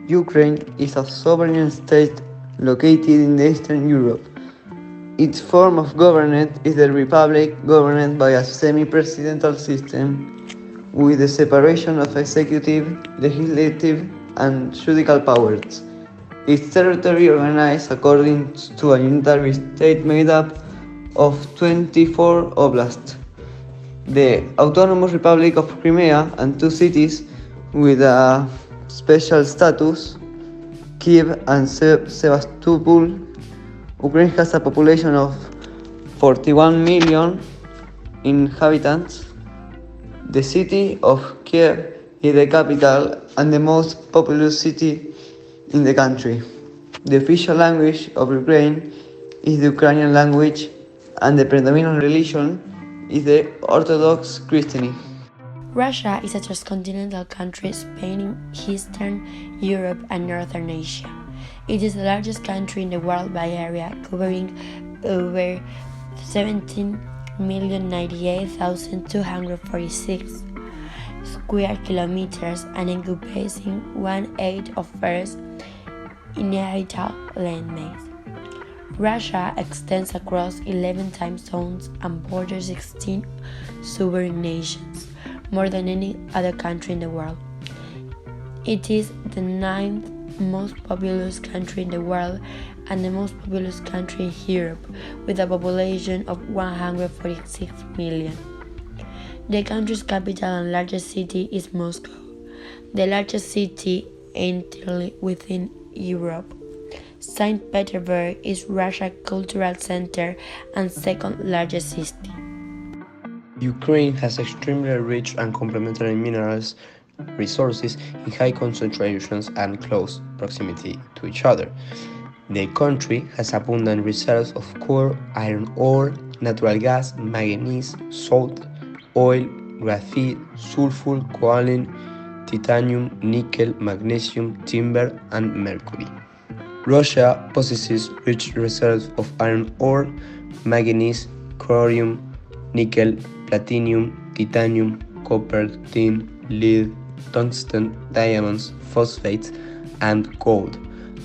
Ukraine is a sovereign state located in Eastern Europe. Its form of government is the republic governed by a semi-presidential system with the separation of executive, legislative, and judicial powers. Its territory organized according to a unitary state made up of 24 oblasts, the Autonomous Republic of Crimea, and two cities with a special status, Kiev and Sevastopol. Ukraine has a population of 41 million inhabitants. The city of Kiev is the capital and the most populous city in the country. The official language of Ukraine is the Ukrainian language, and the predominant religion is the Orthodox Christianity. Russia is a transcontinental country spanning Eastern Europe and Northern Asia. It is the largest country in the world by area, covering over 17,098,246 square kilometers and encompassing 1/8 of Earth's inhabitable landmass. Russia extends across 11 time zones and borders 16 sovereign nations, more than any other country in the world. It is the ninth most populous country in the world and the most populous country in Europe, with a population of 146 million. The country's capital and largest city is Moscow, the largest city entirely within Europe. St. Petersburg is Russia's cultural center and second largest city. Ukraine has extremely rich and complementary minerals resources in high concentrations and close proximity to each other. The country has abundant reserves of coal, iron ore, natural gas, manganese, salt, oil, graphite, sulfur, kaolin, titanium, nickel, magnesium, timber, and mercury. Russia possesses rich reserves of iron ore, manganese, chromium, nickel, platinum, titanium, copper, tin, lead, tungsten, diamonds, phosphates, and gold,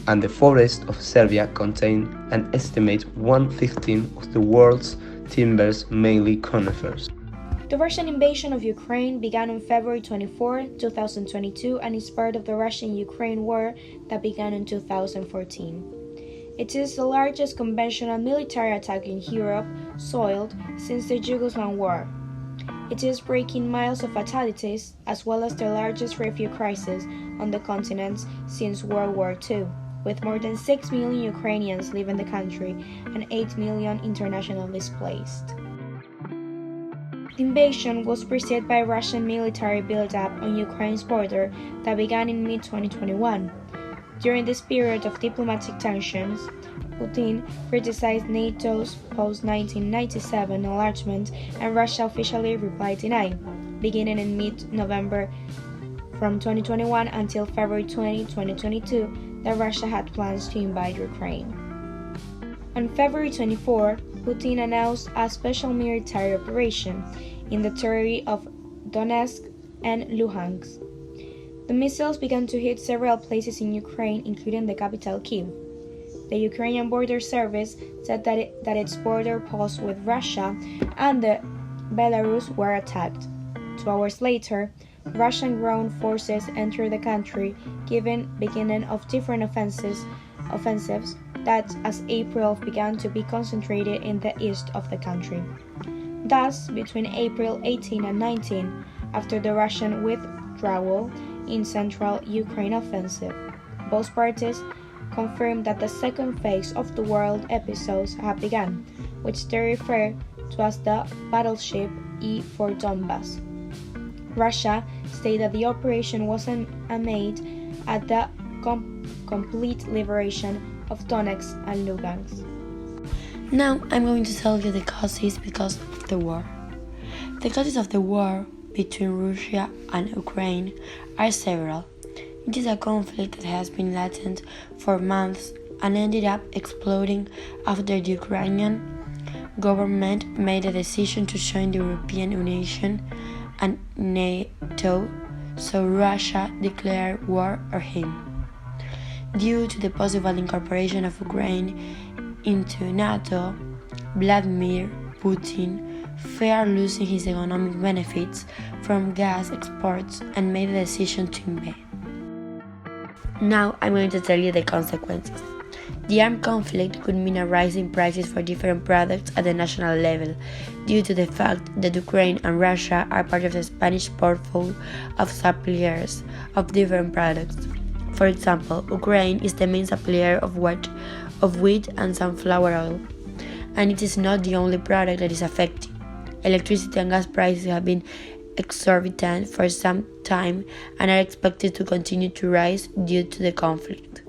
and the forests of Serbia contain an estimated 1/15 of the world's timbers, mainly conifers. The Russian invasion of Ukraine began on February 24, 2022, and is part of the Russian-Ukraine war that began in 2014. It is the largest conventional military attack in Europe soiled since the Yugoslav War. It is breaking miles of fatalities, as well as the largest refugee crisis on the continent since World War II, with more than 6 million Ukrainians leaving the country and 8 million internationally displaced. The invasion was preceded by Russian military buildup on Ukraine's border that began in mid-2021. During this period of diplomatic tensions, Putin criticized NATO's post-1997 enlargement, and Russia officially replied denied, beginning in mid-November. From 2021 until February 20, 2022, that Russia had plans to invade Ukraine. On February 24, Putin announced a special military operation in the territory of Donetsk and Luhansk. The missiles began to hit several places in Ukraine, including the capital Kyiv. The Ukrainian Border Service said that its border posts with Russia and Belarus were attacked. 2 hours later, Russian ground forces entered the country, giving beginning of different offensives that as April began to be concentrated in the east of the country. Thus, between April 18 and 19, after the Russian withdrawal in central Ukraine offensive, both parties confirmed that the second phase of the world episodes have begun, which they refer to as the Battleship E for Donbass. Russia stated that the operation was aimed at the complete liberation of Donetsk and Lugansk. Now I'm going to tell you the causes because of the war. The causes of the war between Russia and Ukraine are several. It is a conflict that has been latent for months and ended up exploding after the Ukrainian government made a decision to join the European Union and NATO, so Russia declared war on him. Due to the possible incorporation of Ukraine into NATO, Vladimir Putin feared losing his economic benefits from gas exports and made the decision to invade. Now I'm going to tell you the consequences. The armed conflict could mean a rise in prices for different products at the national level, due to the fact that Ukraine and Russia are part of the Spanish portfolio of suppliers of different products. For example, Ukraine is the main supplier of wheat and sunflower oil, and it is not the only product that is affected. Electricity and gas prices have been exorbitant for some time and are expected to continue to rise due to the conflict.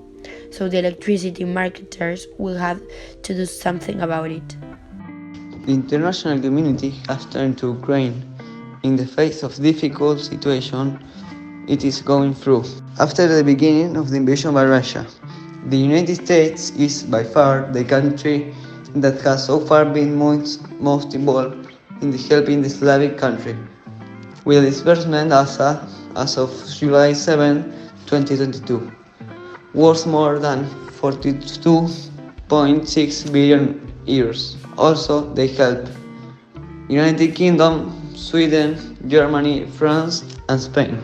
So the electricity marketers will have to do something about it. The international community has turned to Ukraine in the face of difficult situation it is going through. After the beginning of the invasion by Russia, the United States is by far the country that has so far been most involved in helping the Slavic country, with a disbursement as of July 7, 2022, worth more than 42.6 billion euros. Also, they help United Kingdom, Sweden, Germany, France, and Spain.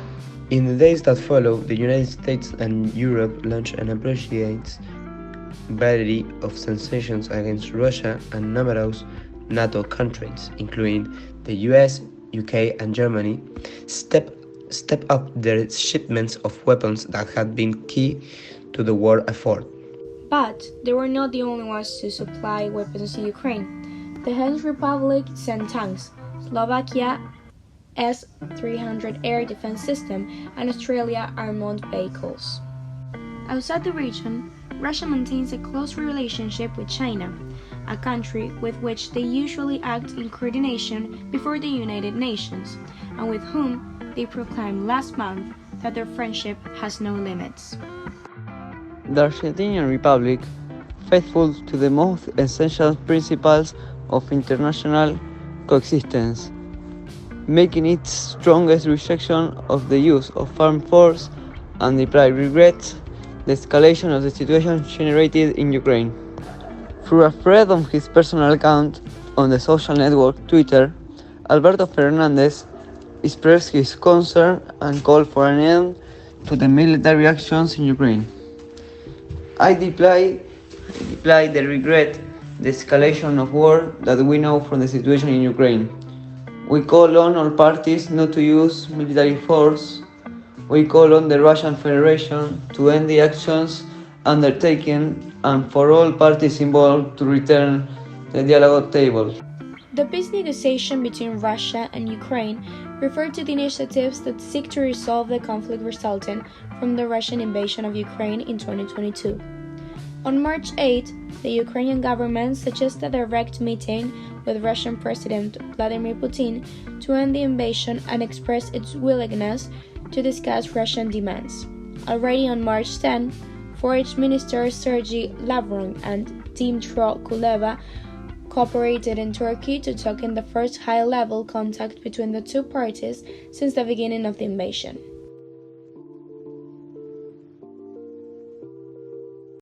In the days that follow, the United States and Europe launched an appreciated variety of sanctions against Russia and numerous NATO countries, including the US, UK, and Germany, step up their shipments of weapons that had been key to the war effort. But they were not the only ones to supply weapons to Ukraine. The Hellenic Republic sent tanks, Slovakia S-300 air defense system, and Australia armored vehicles. Outside the region, Russia maintains a close relationship with China, a country with which they usually act in coordination before the United Nations, and with whom they proclaimed last month that their friendship has no limits. The Argentinian Republic, faithful to the most essential principles of international coexistence, making its strongest rejection of the use of armed force, and deeply regrets the escalation of the situation generated in Ukraine. Through a thread on his personal account on the social network Twitter, Alberto Fernandez expressed his concern and called for an end to the military actions in Ukraine. I deeply regret the escalation of war that we know from the situation in Ukraine. We call on all parties not to use military force. We call on the Russian Federation to end the actions undertaken and for all parties involved to return to the dialogue table. The peace negotiation between Russia and Ukraine refer to the initiatives that seek to resolve the conflict resulting from the Russian invasion of Ukraine in 2022. On March 8, the Ukrainian government suggested a direct meeting with Russian President Vladimir Putin to end the invasion and express its willingness to discuss Russian demands. Already on March 10, Foreign Minister Sergei Lavrov and Dmytro Kuleba cooperated in Turkey to talk in the first high-level contact between the two parties since the beginning of the invasion.